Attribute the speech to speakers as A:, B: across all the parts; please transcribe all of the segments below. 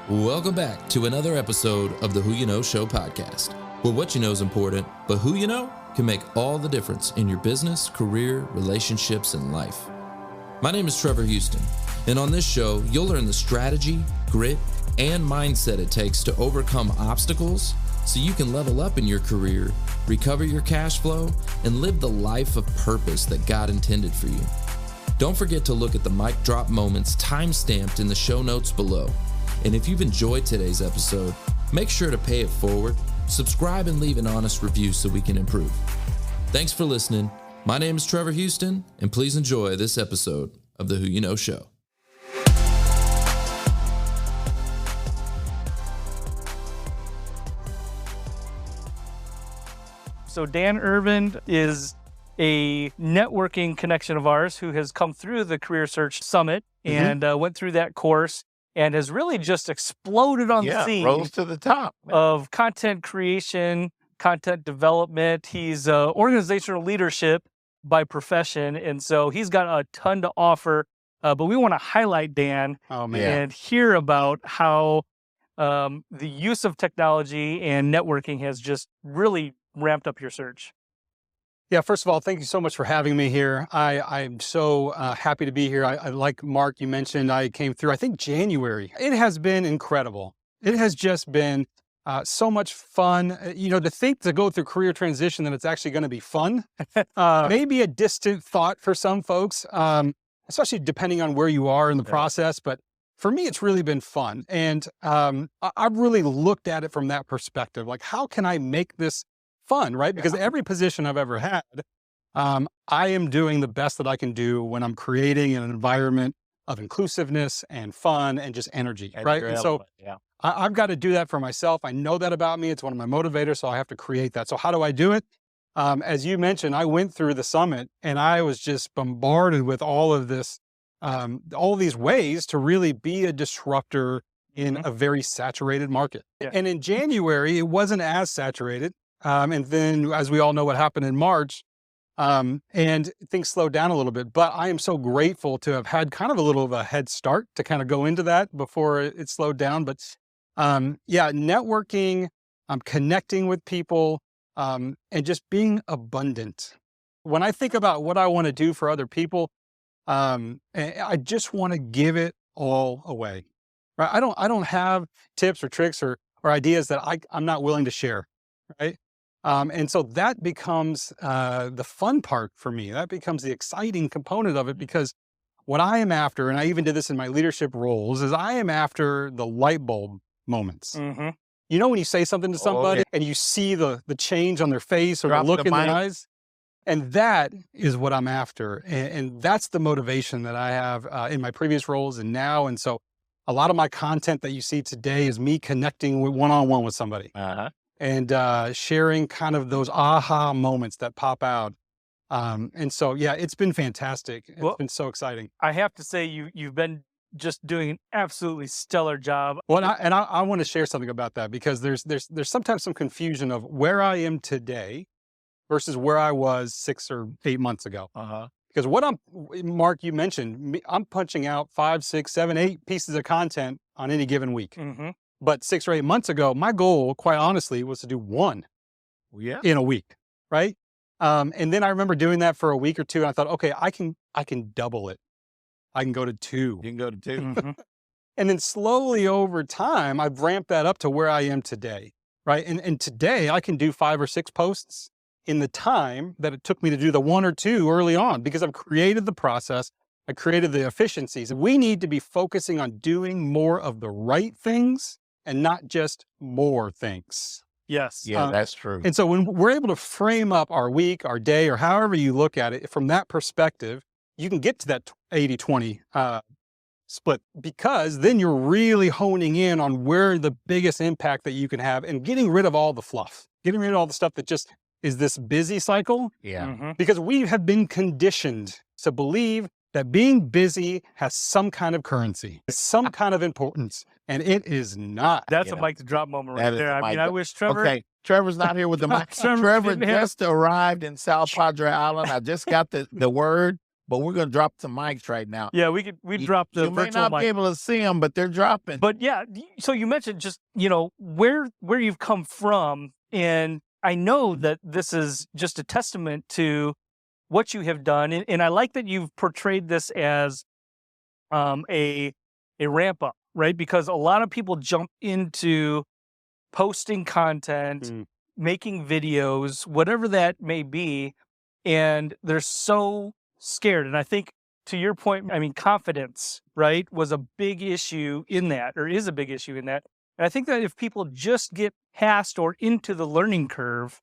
A: Welcome back to another episode of the Who You Know Show podcast, where what you know is important, but who you know can make all the difference in your business, career, relationships, and life. My name is Trevor Houston, and on this show, you'll learn the strategy, grit, and mindset it takes to overcome obstacles so you can level up in your career, recover your cash flow, and live the life of purpose that God intended for you. Don't forget to look at the mic drop moments time-stamped in the show notes below. And if you've enjoyed today's episode, make sure to pay it forward, subscribe, and leave an honest review so we can improve. Thanks for listening. My name is Trevor Houston, and please enjoy this episode of the Who You Know Show.
B: So Dan Irvin is a networking connection of ours who has come through the Career Search Summit and went through that course and has really just exploded on the scene.
C: Rose to the top
B: of content creation, content development. He's organizational leadership by profession, and so he's got a ton to offer. But we want to highlight Dan and hear about how the use of technology and networking has just really ramped up your search.
D: Yeah, first of all, thank you so much for having me here. I'm so happy to be here. I like Mark, you mentioned I came through, I think January. It has been incredible. It has just been so much fun. To think to go through career transition that it's actually going to be fun, maybe a distant thought for some folks, especially depending on where you are in the process. But for me, it's really been fun. And I've really looked at it from that perspective. Like, how can I make this fun, right? Because every position I've ever had, I am doing the best that I can do when I'm creating an environment of inclusiveness and fun and just energy, right? And so I've got to do that for myself. I know that about me. It's one of my motivators, so I have to create that. So how do I do it? As you mentioned, I went through the summit and I was just bombarded with all of this, all these ways to really be a disruptor in a very saturated market. And in January, it wasn't as saturated. And then, as we all know, what happened in March, and things slowed down a little bit. But I am so grateful to have had kind of a little of a head start to kind of go into that before it slowed down. But networking, connecting with people, and just being abundant. When I think about what I want to do for other people, I just want to give it all away. Right? I don't have tips or tricks or ideas that I'm not willing to share. Right. And so that becomes the fun part for me. That becomes the exciting component of it, because what I am after, and I even did this in my leadership roles, is I am after the light bulb moments. When you say something to somebody and you see the change on their face or the look in their eyes, and that is what I'm after. And that's the motivation that I have in my previous roles and now. And so a lot of my content that you see today is me connecting one-on-one with somebody. And sharing kind of those aha moments that pop out. And so, it's been fantastic. It's been so exciting.
B: I have to say, you've been just doing an absolutely stellar job.
D: Well, I want to share something about that, because there's sometimes some confusion of where I am today versus where I was 6 or 8 months ago. Because Mark, you mentioned, I'm punching out 5, 6, 7, 8 pieces of content on any given week. But 6 or 8 months ago, my goal, quite honestly, was to do one in a week, right? And then I remember doing that for a week or two, and I thought, okay, I can double it. I can go to 2.
C: You can go to 2.
D: And then slowly over time, I've ramped that up to where I am today, right? And today, I can do 5 or 6 posts in the time that it took me to do the 1 or 2 early on, because I've created the process. I created the efficiencies. We need to be focusing on doing more of the right things and not just more things.
B: Yes.
C: Yeah, that's true.
D: And so when we're able to frame up our week, our day, or however you look at it from that perspective, you can get to that 80-20 split, because then you're really honing in on where the biggest impact that you can have and getting rid of all the fluff, getting rid of all the stuff that just is this busy cycle. Because we have been conditioned to believe that being busy has some kind of currency, some kind of importance, and it is not.
B: That's a mic to drop moment right there. I mean, I wish Trevor...
C: Okay, Trevor's not here with the mic. Trevor just arrived in South Padre Island. I just got the word but we're going to drop some mics right now.
B: Yeah, we dropped the
C: You may
B: virtual
C: not
B: mic.
C: be able to see them, but they're dropping.
B: But yeah, so you mentioned just, where you've come from. And I know that this is just a testament to what you have done. And I like that you've portrayed this as a ramp up, right? Because a lot of people jump into posting content, making videos, whatever that may be, and they're so scared. And I think, to your point, I mean, confidence, right, was a big issue in that, or is a big issue in that. And I think that if people just get past or into the learning curve,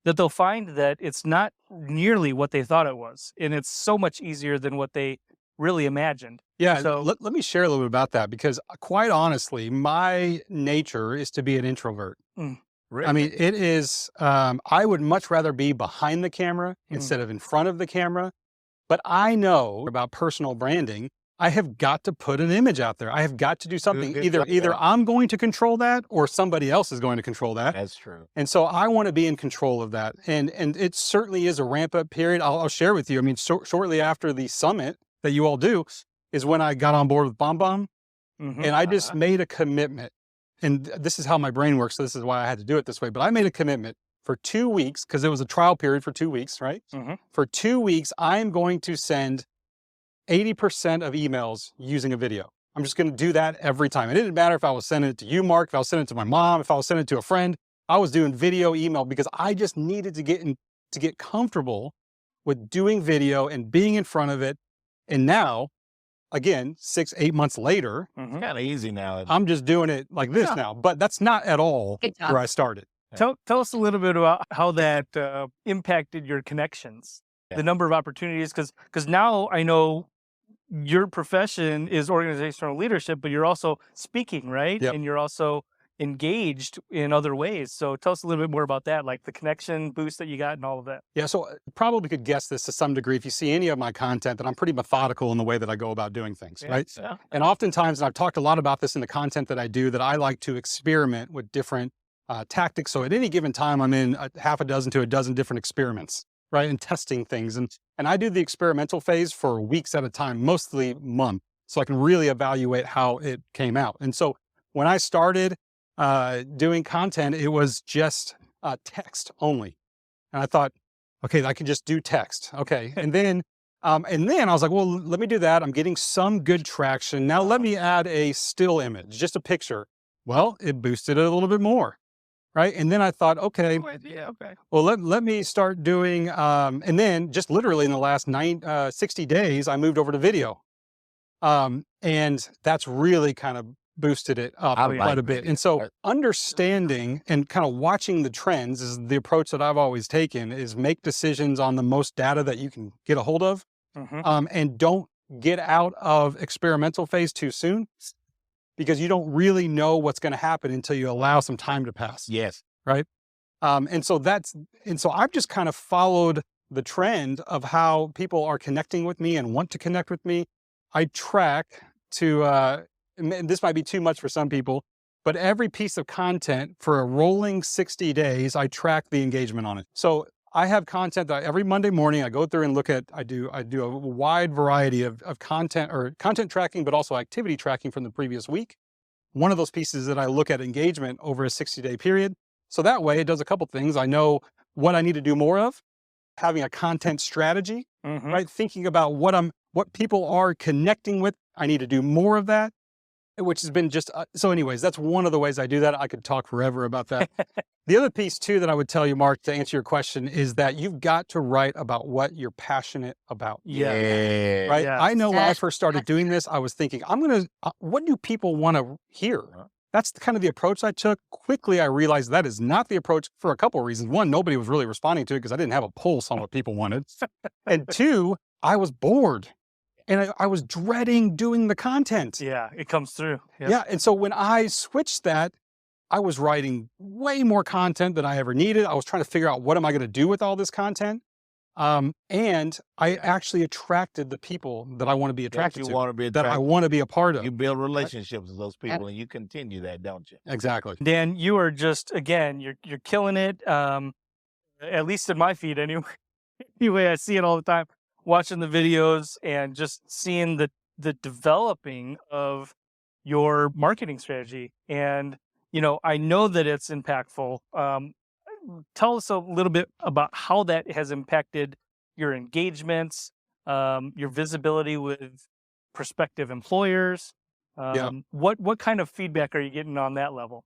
B: that they'll find that it's not nearly what they thought it was. And it's so much easier than what they really imagined.
D: Yeah,
B: So
D: let me share a little bit about that, because quite honestly, my nature is to be an introvert.
C: Really?
D: I mean, it is, I would much rather be behind the camera instead of in front of the camera. But I know about personal branding. I have got to put an image out there. I have got to do something. Either I'm going to control that or somebody else is going to control that.
C: That's true.
D: And so I want to be in control of that. And it certainly is a ramp up period. I'll share with you. I mean, shortly after the summit that you all do is when I got on board with BombBomb. And I just made a commitment. And this is how my brain works. So this is why I had to do it this way. But I made a commitment for 2 weeks, because it was a trial period for 2 weeks, right? For 2 weeks, I'm going to send 80% of emails using a video. I'm just going to do that every time. It didn't matter if I was sending it to you, Mark, if I was sending it to my mom, if I was sending it to a friend. I was doing video email because I just needed to get comfortable with doing video and being in front of it. And now, again, 6-8 months later,
C: It's kind of easy now.
D: I'm just doing it like this now. But that's not at all where I started.
B: Tell us a little bit about how that impacted your connections, the number of opportunities, because now I know your profession is organizational leadership, but you're also speaking, right?
D: Yep.
B: And you're also engaged in other ways. So tell us a little bit more about that, like the connection boost that you got and all of that.
D: Yeah, so you probably could guess this to some degree if you see any of my content, that I'm pretty methodical in the way that I go about doing things, right?
C: Yeah.
D: And oftentimes, and I've talked a lot about this in the content that I do, that I like to experiment with different tactics. So at any given time, I'm in half a dozen to a dozen different experiments, right? And testing things. And I do the experimental phase for weeks at a time, mostly month, so I can really evaluate how it came out. And so when I started doing content, it was just text only. And I thought, okay, I can just do text. Okay. And then I was like, well, let me do that. I'm getting some good traction. Now let me add a still image, just a picture. Well, it boosted it a little bit more. Right. And then I thought, okay, well, let me start doing, and then just literally in the last 60 days, I moved over to video. And that's really kind of boosted it up quite a bit. And so understanding and kind of watching the trends is the approach that I've always taken, is make decisions on the most data that you can get a hold of, and don't get out of experimental phase too soon, because you don't really know what's going to happen until you allow some time to pass.
C: Yes.
D: Right. And so I've just kind of followed the trend of how people are connecting with me and want to connect with me. I track to, and this might be too much for some people, but every piece of content for a rolling 60 days, I track the engagement on it. So I have content that every Monday morning I go through and look at. I do a wide variety of content, or content tracking, but also activity tracking from the previous week. One of those pieces that I look at engagement over a 60-day period. So that way it does a couple things. I know what I need to do more of, having a content strategy, right? Thinking about what people are connecting with. I need to do more of that, which has been just, so anyways, that's one of the ways I do that. I could talk forever about that. The other piece too that I would tell you, Mark, to answer your question, is that you've got to write about what you're passionate about.
B: Yeah.
D: Right.
B: Yeah.
D: I know when I first started doing this, I was thinking, what do people want to hear? That's kind of the approach I took. Quickly, I realized that is not the approach, for a couple of reasons. One, nobody was really responding to it because I didn't have a pulse on what people wanted. And two, I was bored. And I was dreading doing the content.
B: Yeah, it comes through. Yep.
D: Yeah. And so when I switched that, I was writing way more content than I ever needed. I was trying to figure out, what am I going to do with all this content? And I actually attracted the people that I want to be attracted to, that I want to be a part of.
C: You build relationships with those people, and you continue that, don't you?
D: Exactly.
B: Dan, you are just, again, you're killing it. At least in my feed anyway. Anyway, I see it all the time. watching the videos and just seeing the developing of your marketing strategy. And, I know that it's impactful. Tell us a little bit about how that has impacted your engagements, your visibility with prospective employers. What kind of feedback are you getting on that level?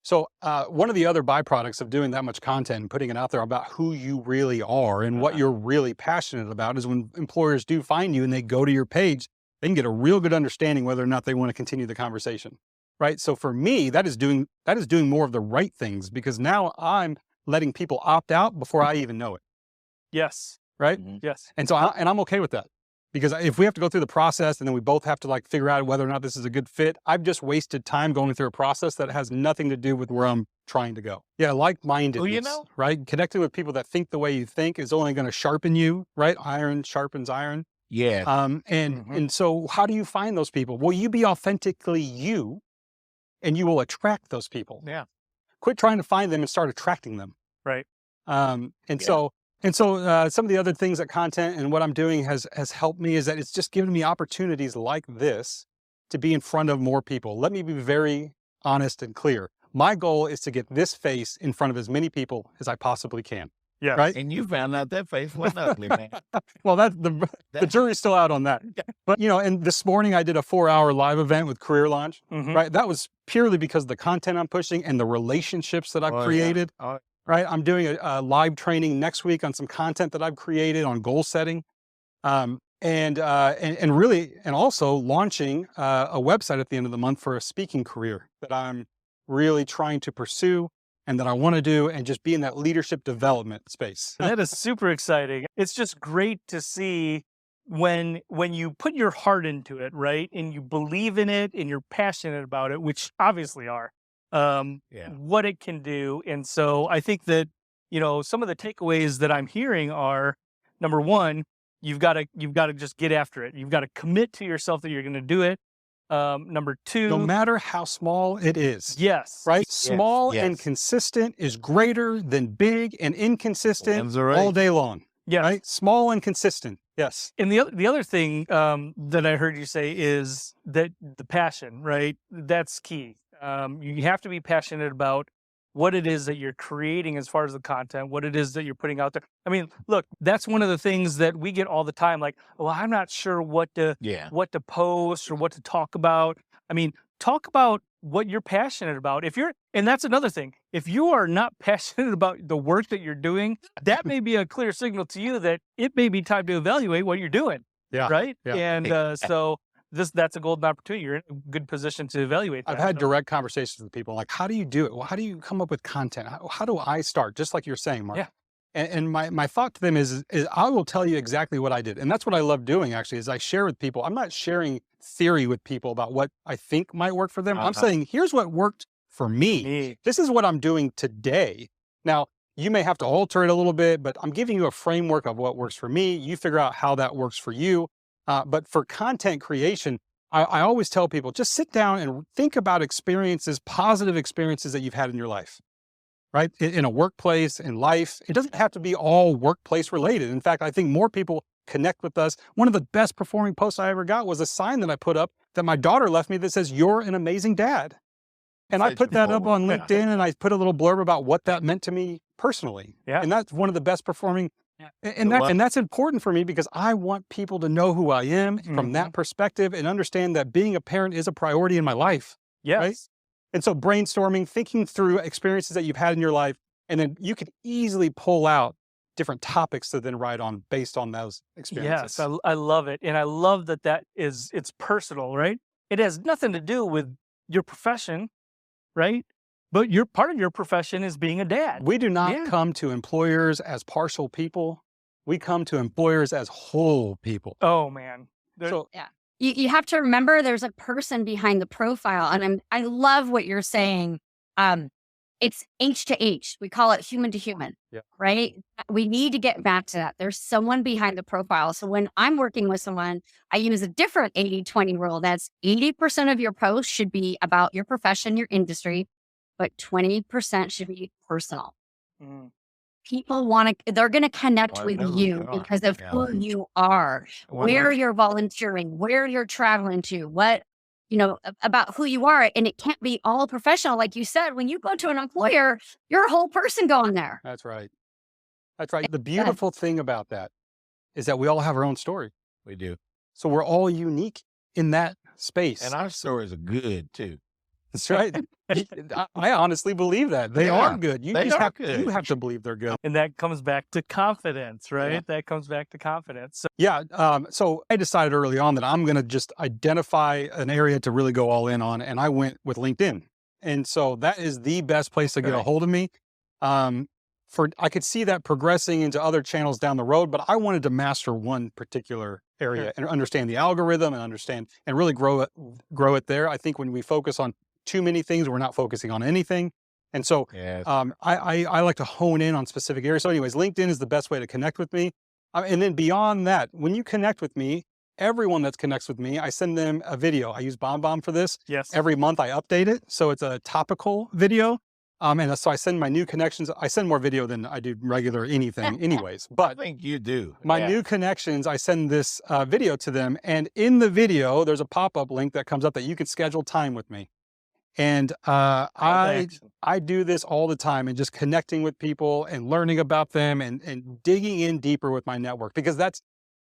D: So one of the other byproducts of doing that much content and putting it out there about who you really are and what you're really passionate about is when employers do find you and they go to your page, they can get a real good understanding whether or not they want to continue the conversation, right? So for me, that is doing more of the right things, because now I'm letting people opt out before I even know it.
B: Yes.
D: Right?
B: Yes.
D: And so I'm okay with that, because if we have to go through the process and then we both have to figure out whether or not this is a good fit, I've just wasted time going through a process that has nothing to do with where I'm trying to go. Yeah. Like-mindedness, right? Connecting with people that think the way you think is only going to sharpen you, right? Iron sharpens iron.
C: Yeah.
D: And so how do you find those people? Well, you be authentically you, and you will attract those people.
C: Yeah.
D: Quit trying to find them and start attracting them.
B: Right.
D: So some of the other things that content and what I'm doing has helped me is that it's just given me opportunities like this to be in front of more people. Let me be very honest and clear. My goal is to get this face in front of as many people as I possibly can.
B: Yeah.
D: Right.
C: And you found out that face wasn't ugly, man.
D: Well, the jury's still out on that. But, and this morning I did a 4-hour live event with Career Launch, right? That was purely because of the content I'm pushing and the relationships that I've created. Yeah. Right. I'm doing a live training next week on some content that I've created on goal setting. And also launching a website at the end of the month for a speaking career that I'm really trying to pursue and that I want to do, and just be in that leadership development space.
B: That is super exciting. It's just great to see when you put your heart into it, right? And you believe in it and you're passionate about it, which obviously are. What it can do. And so I think that, some of the takeaways that I'm hearing are, number one, you've got to just get after it. You've got to commit to yourself that you're going to do it. Number two,
D: no matter how small it is.
B: Yes.
D: Right. Small and consistent is greater than big and inconsistent all day long.
B: Yes.
D: Right. Small and consistent. Yes.
B: And the other thing that I heard you say is that the passion, right? That's key. You have to be passionate about what it is that you're creating as far as the content, what it is that you're putting out there. I mean, look, that's one of the things that we get all the time. Like, well, I'm not sure what to post or what to talk about. I mean, talk about what you're passionate about. And that's another thing. If you are not passionate about the work that you're doing, that may be a clear signal to you that it may be time to evaluate what you're doing.
D: Yeah.
B: Right.
D: Yeah.
B: And so that's a golden opportunity. You're in a good position to evaluate that.
D: I've had direct conversations with people like, how do you do it? Well, how do you come up with content? How do I start? Just like you're saying, Mark. Yeah. And my thought to them is I will tell you exactly what I did. And that's what I love doing, actually, is I share with people. I'm not sharing theory with people about what I think might work for them. I'm saying, here's what worked for me. This is what I'm doing today. Now, you may have to alter it a little bit, but I'm giving you a framework of what works for me. You figure out how that works for you. But for content creation, I always tell people, just sit down and think about positive experiences that you've had in your life, right? In a workplace, in life. It doesn't have to be all workplace related. In fact, I think more people connect with us. One of the best performing posts I ever got was a sign that I put up that my daughter left me that says, "You're an amazing dad." And I put that up on LinkedIn, and I put a little blurb about what that meant to me personally. Yeah. And that's one of the best performing. And that's important for me, because I want people to know who I am from that perspective and understand that being a parent is a priority in my life.
B: Yes.
D: Right? And so brainstorming, thinking through experiences that you've had in your life, and then you can easily pull out different topics to then write on based on those experiences.
B: Yes, I love it. And I love that it's personal, right? It has nothing to do with your profession, right? But part of your profession is being a dad.
D: We do not come to employers as partial people. We come to employers as whole people.
B: Oh, man.
E: You have to remember there's a person behind the profile. And I love what you're saying. It's H to H. We call it human to human, right? We need to get back to that. There's someone behind the profile. So when I'm working with someone, I use a different 80-20 rule. That's 80% of your post should be about your profession, your industry, but 20% should be personal. People they're going to connect with you because of who you are, where you're volunteering, where you're traveling to, what, about who you are. And it can't be all professional. Like you said, when you go to an employer, you're a whole person going there.
D: That's right. That's right. The beautiful thing about that is that we all have our own story.
C: We do.
D: So we're all unique in that space.
C: And our stories are good too.
D: That's right. I honestly believe that. They are good. You have to believe they're good.
B: And that comes back to confidence, right?
C: Yeah.
B: That comes back to confidence. So,
D: Yeah. So I decided early on that I'm going to just identify an area to really go all in on. And I went with LinkedIn. And so that is the best place to get a hold of me. I could see that progressing into other channels down the road, but I wanted to master one particular area and understand the algorithm and really grow it there. I think when we focus on too many things, we're not focusing on anything. And so I like to hone in on specific areas. So anyways, LinkedIn is the best way to connect with me. And then beyond that, when you connect with me, everyone that connects with me, I send them a video. I use BombBomb for this.
B: yes.
D: Every month I update it. So it's a topical video. And so I send my new connections. I send more video than I do regular anything anyways.
C: I
D: But
C: think you do.
D: my new connections, I send this video to them. And in the video, there's a pop-up link that comes up that you can schedule time with me. And I do this all the time and just connecting with people and learning about them and digging in deeper with my network. Because that's,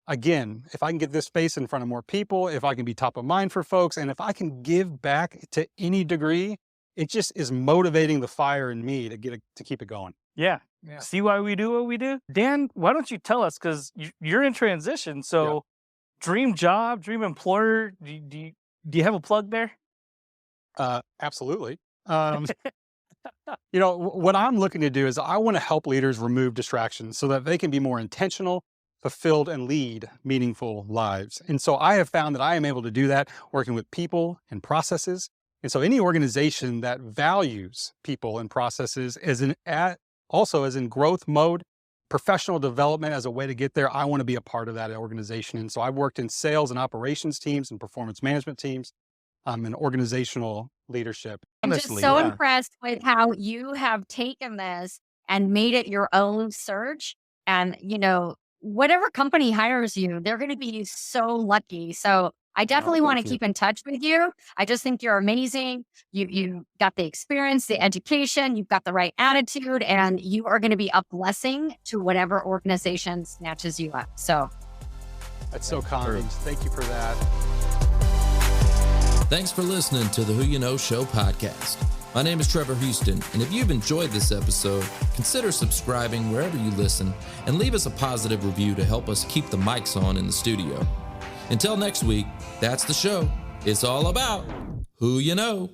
D: again, if I can get this space in front of more people, if I can be top of mind for folks, and if I can give back to any degree, it just is motivating the fire in me to keep it going.
B: Yeah. See why we do what we do? Dan, why don't you tell us, because you're in transition. So dream job, dream employer, do you have a plug there?
D: Absolutely. What I'm looking to do is I want to help leaders remove distractions so that they can be more intentional, fulfilled, and lead meaningful lives. And so I have found that I am able to do that working with people and processes. And so any organization that values people and processes also is in growth mode, professional development as a way to get there, I want to be a part of that organization. And so I've worked in sales and operations teams and performance management teams, and organizational leadership.
E: I'm just so impressed with how you have taken this and made it your own search. And, whatever company hires you, they're going to be so lucky. So I definitely want to keep in touch with you. I just think you're amazing. You got the experience, the education, you've got the right attitude, and you are going to be a blessing to whatever organization snatches you up. So
D: that's so kind. Thank you for that.
A: Thanks for listening to the Who You Know Show podcast. My name is Trevor Houston, and if you've enjoyed this episode, consider subscribing wherever you listen and leave us a positive review to help us keep the mics on in the studio. Until next week, that's the show. It's all about who you know.